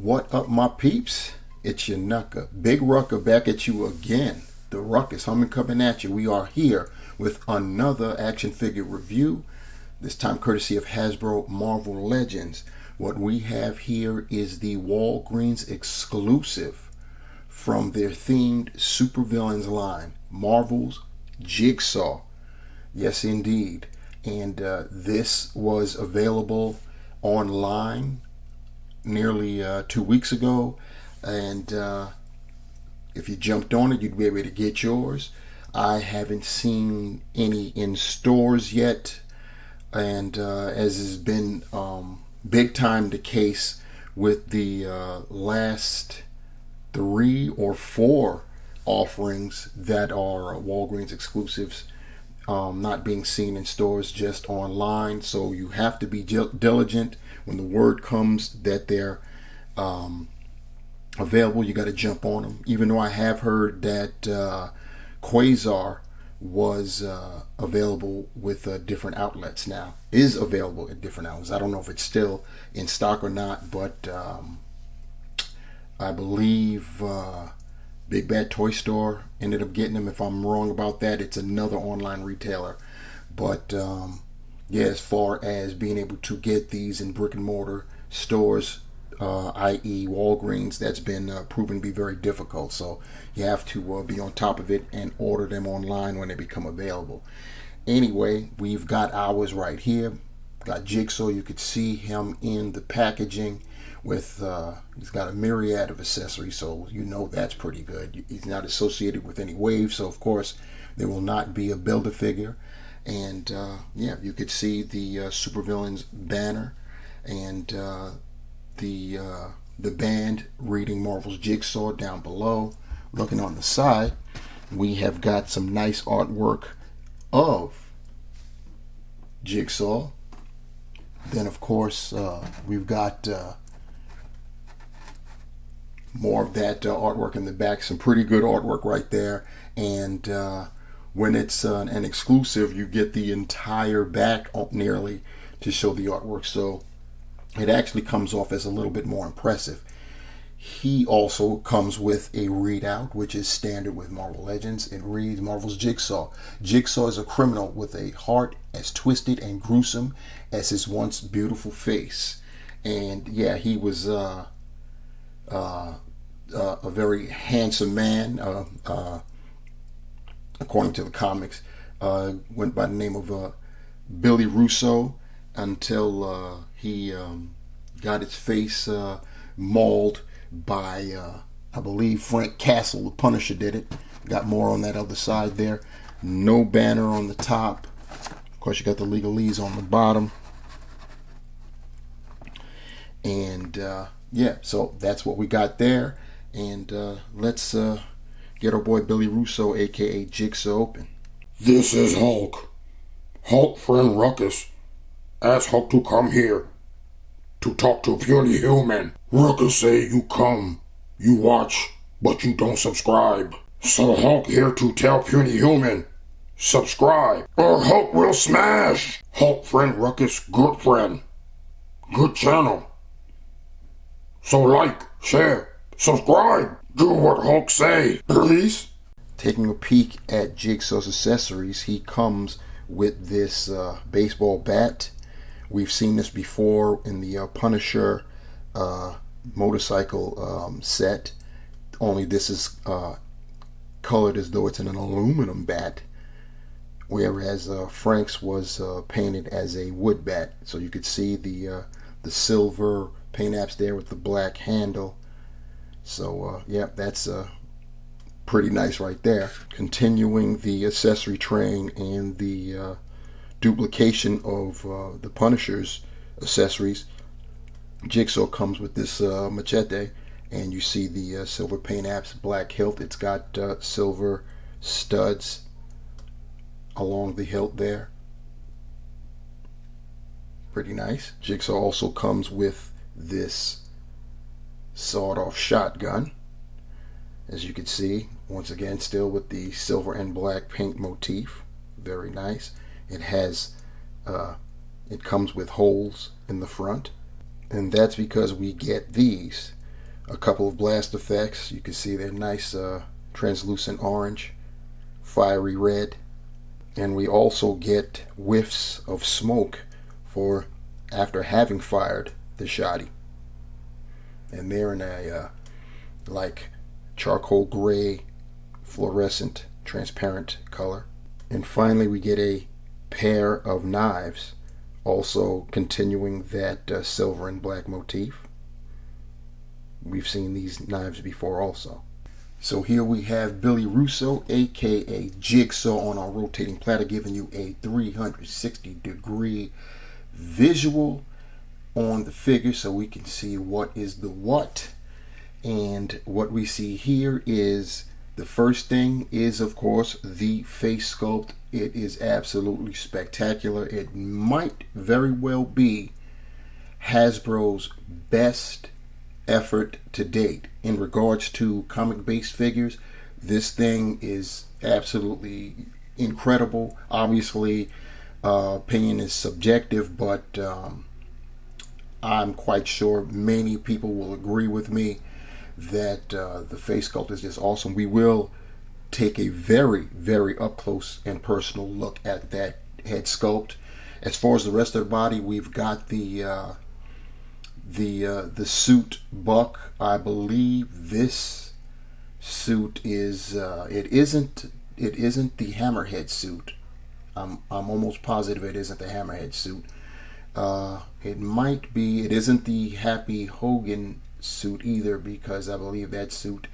What up, my peeps? It's your Knucker. Big Rucker back at you again. The Ruckus humming coming at you. We are here with another action figure review, this time courtesy of Hasbro Marvel Legends. What we have here is the Walgreens exclusive from their themed supervillains line, Marvel's Jigsaw. Yes, indeed. And this was available online nearly 2 weeks ago, and if you jumped on it, you'd be able to get yours. I haven't seen any in stores yet, and as has been big time the case with the last 3 or 4 offerings that are Walgreens exclusives, not being seen in stores, just online. So you have to be diligent. When the word comes that they're available, you got to jump on them. Even though I have heard that Quasar was available with different outlets now, is available at different outlets. I don't know if it's still in stock or not, but I believe Big Bad Toy Store ended up getting them. If I'm wrong about that, it's another online retailer. But yeah, as far as being able to get these in brick and mortar stores, i.e. Walgreens, that's been proven to be very difficult. So you have to be on top of it and order them online when they become available. Anyway, we've got ours right here. Got Jigsaw. You could see him in the packaging with he's got a myriad of accessories, so you know that's pretty good. He's not associated with any waves, so of course there will not be a Build-A-Figure. And yeah, you could see the supervillains banner and the band reading Marvel's Jigsaw down below. Looking on the side, we have got some nice artwork of Jigsaw. Then of course we've got more of that artwork in the back. Some pretty good artwork right there. And when it's an exclusive, you get the entire back nearly to show the artwork, so it actually comes off as a little bit more impressive. He also comes with a readout, which is standard with Marvel Legends. It reads Marvel's Jigsaw. Jigsaw is a criminal with a heart as twisted and gruesome as his once beautiful face. And yeah, he was a very handsome man, according to the comics. Went by the name of Billy Russo until he got his face mauled by I believe Frank Castle, the Punisher, did it. Got more on that other side there. No banner on the top. Of course, you got the legalese on the bottom. And yeah, so that's what we got there. And let's get our boy Billy Russo, aka Jigsaw, open. This is Hulk. Hulk friend Ruckus asked Hulk to come here to talk to puny human. Ruckus say you come, you watch, but you don't subscribe. So Hulk here to tell puny human, subscribe or Hulk will smash. Hulk friend Ruckus, good friend, good channel. So like, share, subscribe, do what Hulk say, please. Taking a peek at Jigsaw's accessories, he comes with this baseball bat. We've seen this before in the Punisher motorcycle set, only this is colored as though it's an aluminum bat, whereas Frank's was painted as a wood bat. So you could see the silver paint apps there with the black handle. So yeah, that's pretty nice right there. Continuing the accessory train and the duplication of the Punisher's accessories, Jigsaw comes with this machete, and you see the silver paint apps, black hilt. It's got silver studs along the hilt there. Pretty nice. Jigsaw also comes with this sawed-off shotgun, as you can see, once again still with the silver and black paint motif. Very nice. It has it comes with holes in the front, and that's because we get these a couple of blast effects. You can see they're nice translucent orange, fiery red, and we also get whiffs of smoke for after having fired the shotty, and they're in a like charcoal gray, fluorescent, transparent color. And finally we get a pair of knives, also continuing that silver and black motif. We've seen these knives before also. So here we have Billy Russo, aka Jigsaw, on our rotating platter, giving you a 360-degree visual on the figure so we can see what is the what. And what we see here is, the first thing is, of course, the face sculpt. It is absolutely spectacular. It might very well be Hasbro's best effort to date in regards to comic-based figures. This thing is absolutely incredible. Obviously, opinion is subjective, but I'm quite sure many people will agree with me that the face sculpt is just awesome. We will take a very, very up close and personal look at that head sculpt. As far as the rest of the body, we've got the suit buck. I believe this suit is it isn't the Hammerhead suit. I'm almost positive it isn't the Hammerhead suit. It might be. It isn't the Happy Hogan suit either, because I believe that suit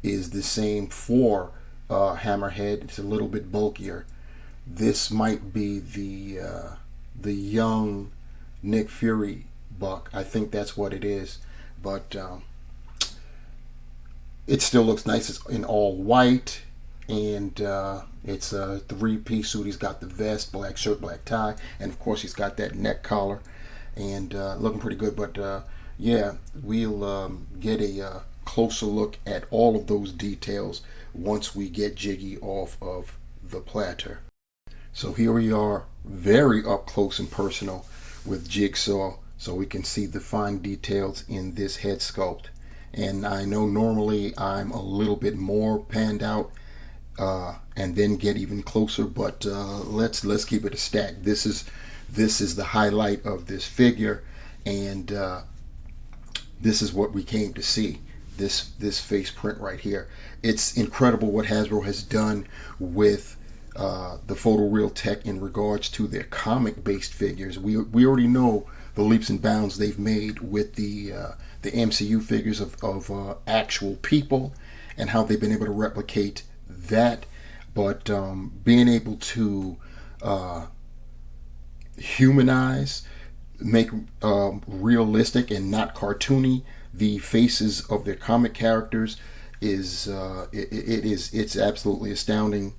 is the same for Hammerhead. It's a little bit bulkier. This might be the young Nick Fury buck. I think that's what it is, but it still looks nice. It's in all white, and it's a three-piece suit. He's got the vest, black shirt, black tie, and of course he's got that neck collar, and looking pretty good. But yeah, we'll get a closer look at all of those details once we get Jiggy off of the platter. So here we are, very up close and personal with Jigsaw, so we can see the fine details in this head sculpt. And I know normally I'm a little bit more panned out and then get even closer, but let's keep it a stack. This is the highlight of this figure, and this is what we came to see. This face print right here. It's incredible what Hasbro has done with the photoreal tech in regards to their comic-based figures. We already know the leaps and bounds they've made with the MCU figures of actual people, and how they've been able to replicate that. But being able to humanize, make realistic and not cartoony the faces of their comic characters is it's absolutely astounding.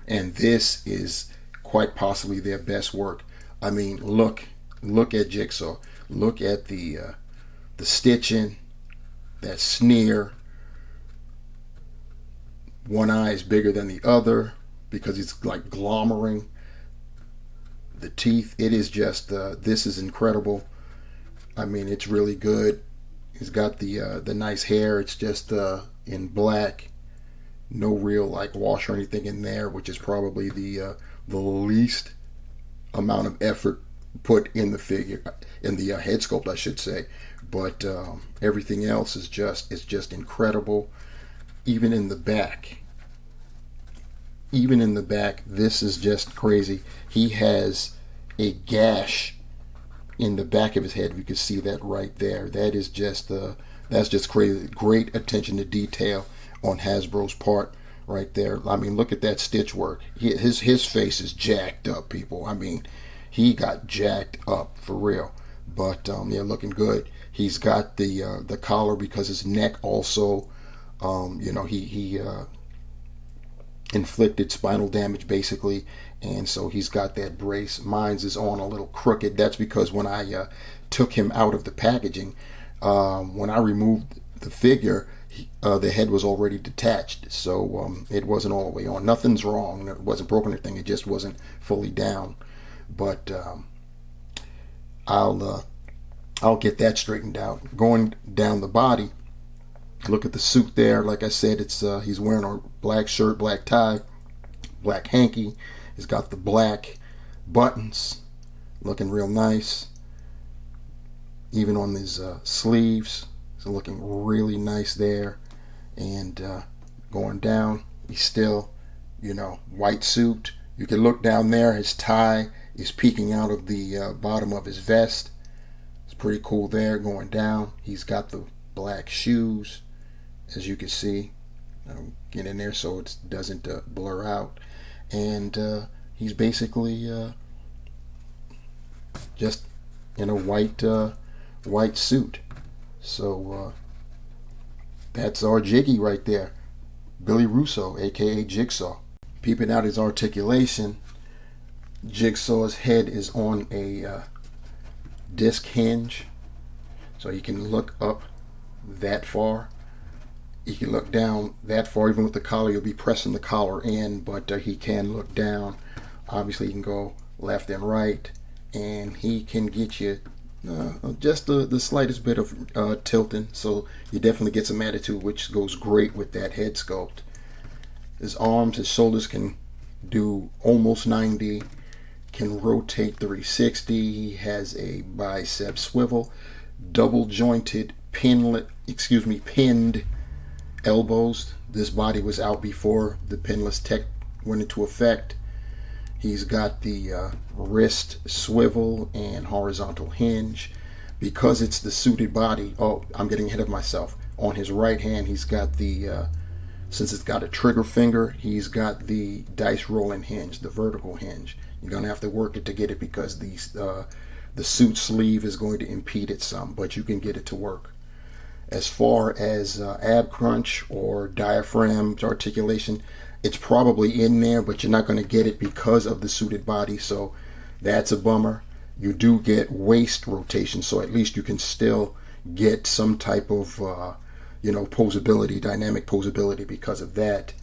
And this is quite possibly their best work. I mean, look at Jigsaw. Look at the stitching, that sneer. One eye is bigger than the other because he's like glommering. The teeth. It is just this is incredible. I mean, it's really good. He's got the nice hair. It's just in black. No real like wash or anything in there, which is probably the least amount of effort put in the figure, in the head sculpt, I should say. But everything else is just incredible. Even in the back, this is just crazy. He has a gash in the back of his head. You can see that right there. That is just that's just crazy. Great attention to detail on Hasbro's part right there. I mean, look at that stitch work. His face is jacked up, people. I mean, he got jacked up for real. But yeah, looking good. He's got the collar because his neck also, he inflicted spinal damage basically, and so he's got that brace. Mine's is on a little crooked. That's because when I took him out of the packaging, when I removed the figure, the head was already detached, so it wasn't all the way on. Nothing's wrong. It wasn't broken or anything. It just wasn't fully down. But I'll I'll get that straightened out. Going down the body, look at the suit there. Like I said, it's he's wearing a black shirt, black tie, black hanky. He's got the black buttons, looking real nice. Even on his sleeves, it's looking really nice there. And going down, he's still, white suit. You can look down there, his tie is peeking out of the bottom of his vest. It's pretty cool there. Going down, he's got the black shoes, as you can see. I'll get in there so it doesn't blur out. And he's basically just in a white suit. So that's our Jiggy right there, Billy Russo, aka Jigsaw. Peeping out his articulation, Jigsaw's head is on a disc hinge, so you can look up that far. You can look down that far. Even with the collar, you'll be pressing the collar in, but he can look down. Obviously, you can go left and right, and he can get you just the slightest bit of tilting, so you definitely get some attitude, which goes great with that head sculpt. His arms, his shoulders can do almost 90, can rotate 360. He has a bicep swivel, double jointed pinned elbows. This body was out before the pinless tech went into effect. He's got the wrist swivel and horizontal hinge. Because it's the suited body, I'm getting ahead of myself. On his right hand, he's got the, since it's got a trigger finger, he's got the dice rolling hinge, the vertical hinge. You're going to have to work it to get it because the suit sleeve is going to impede it some, but you can get it to work. As far as ab crunch or diaphragm articulation, it's probably in there, but you're not going to get it because of the suited body, so that's a bummer. You do get waist rotation, so at least you can still get some type of posability, dynamic posability because of that.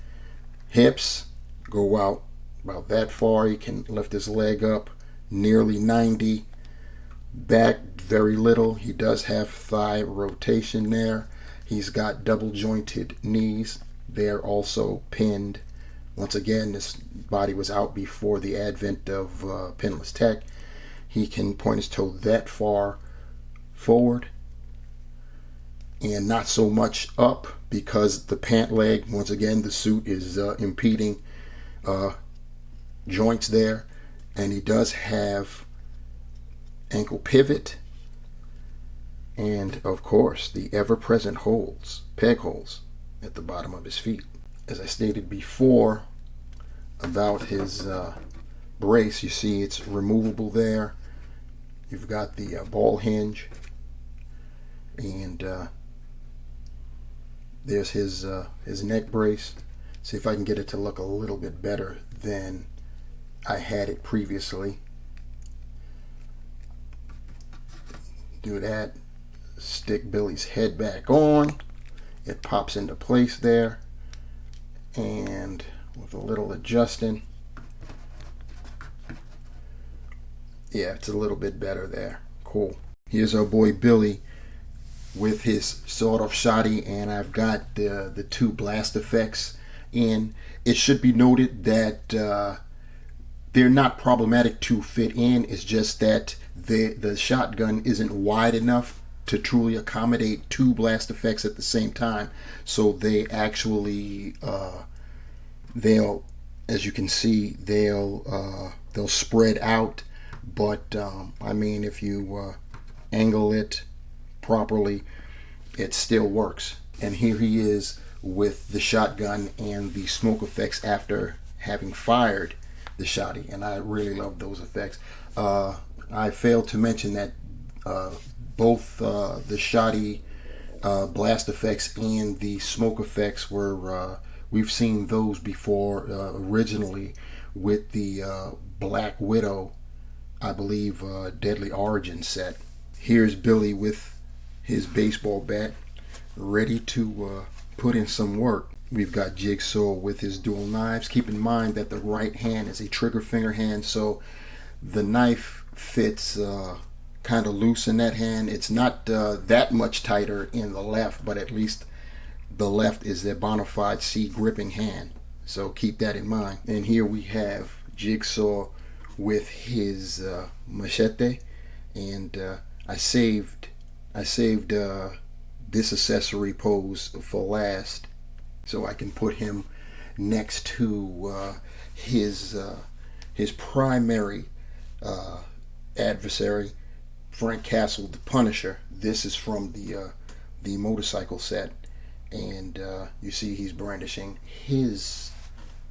Hips go out about that far. He can lift his leg up nearly 90. Back very little. He does have thigh rotation there. He's got double jointed knees. They're also pinned. Once again, this body was out before the advent of pinless tech. He can point his toe that far forward and not so much up because the pant leg, once again, the suit is impeding joints there. And he does have ankle pivot and, of course, the ever-present peg holes at the bottom of his feet. As I stated before about his brace, you see it's removable there. You've got the ball hinge, and there's his neck brace. See if I can get it to look a little bit better than I had it previously. Do that. Stick Billy's head back on. It pops into place there, and with a little adjusting, yeah, it's a little bit better there. Cool. Here's our boy Billy with his sawed-off shotty, and I've got the two blast effects in. It should be noted that they're not problematic to fit in. It's just that the shotgun isn't wide enough to truly accommodate two blast effects at the same time. So they actually they'll, as you can see, they'll spread out. But I mean, if you angle it properly, it still works. And here he is with the shotgun and the smoke effects after having fired the shotty, and I really love those effects. I failed to mention that both the shotty blast effects and the smoke effects were we've seen those before originally with the Black Widow, I believe, Deadly Origin set. Here's Billy with his baseball bat ready to put in some work. We've got Jigsaw with his dual knives. Keep in mind that the right hand is a trigger finger hand, so the knife fits kind of loose in that hand. It's not that much tighter in the left, but at least the left is their bona fide C gripping hand. So keep that in mind. And here we have Jigsaw with his machete, and I saved this accessory pose for last, so I can put him next to his primary adversary, Frank Castle, the Punisher. This is from the motorcycle set, and you see he's brandishing his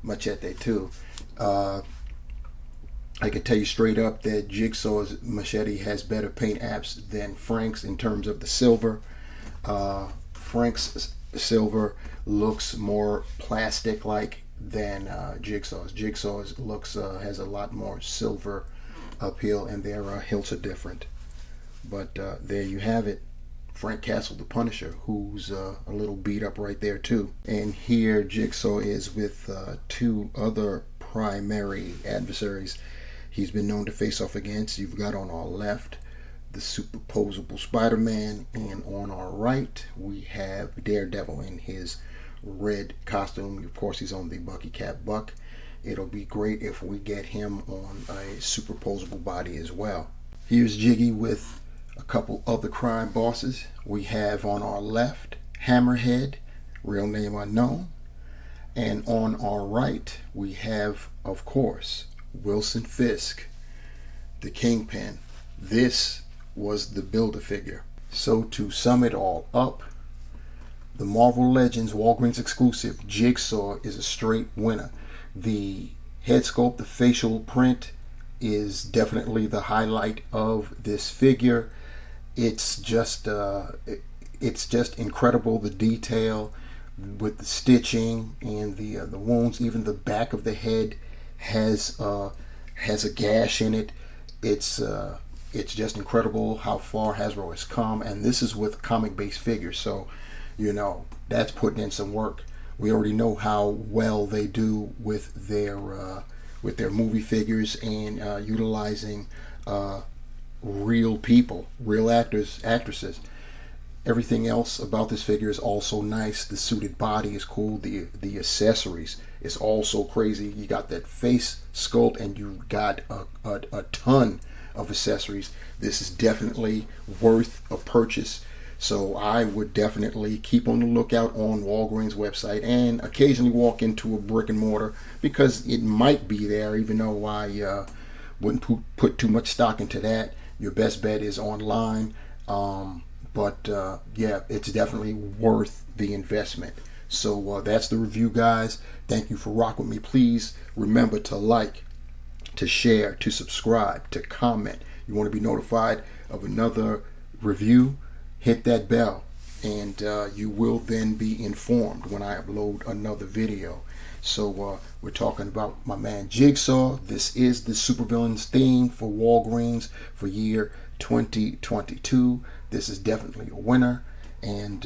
machete too. I can tell you straight up that Jigsaw's machete has better paint apps than Frank's in terms of the silver. Frank's silver looks more plastic-like than Jigsaw's. Jigsaw's looks has a lot more silver appeal, and their hilts are different. But there you have it. Frank Castle, the Punisher, who's a little beat up right there too. And here Jigsaw is with two other primary adversaries he's been known to face off against. You've got on our left the superposable Spider-Man, and on our right we have Daredevil in his red costume. Of course, he's on the Bucky Cap Buck. It'll be great if we get him on a superposable body as well. Here's Jiggy with a couple other crime bosses. We have on our left Hammerhead, real name unknown, and on our right we have, of course, Wilson Fisk, the Kingpin. This was the Build-A-Figure. So to sum it all up, the Marvel Legends Walgreens exclusive Jigsaw is a straight winner. The head sculpt, the facial print, is definitely the highlight of this figure. It's just incredible, the detail with the stitching and the wounds. Even the back of the head has a gash in it. It's just incredible how far Hasbro has come, and this is with comic-based figures, so you know that's putting in some work. We already know how well they do with their movie figures and utilizing real people, real actors, actresses. Everything else about this figure is also nice. The suited body is cool. The accessories is also crazy. You got that face sculpt, and you got a ton of accessories. This is definitely worth a purchase. So I would definitely keep on the lookout on Walgreens website, and occasionally walk into a brick and mortar, because it might be there, even though I wouldn't put too much stock into that. Your best bet is online. Yeah, it's definitely worth the investment. So that's the review, guys. Thank you for rocking with me. Please remember to like, to share, to subscribe, to comment. You want to be notified of another review, hit that bell, and you will then be informed when I upload another video. So we're talking about my man Jigsaw. This is the supervillains theme for Walgreens for year 2022. This is definitely a winner, and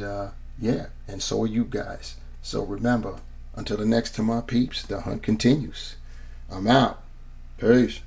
yeah, and so are you guys. So remember, until the next time, my peeps, the hunt continues. I'm out. Peace.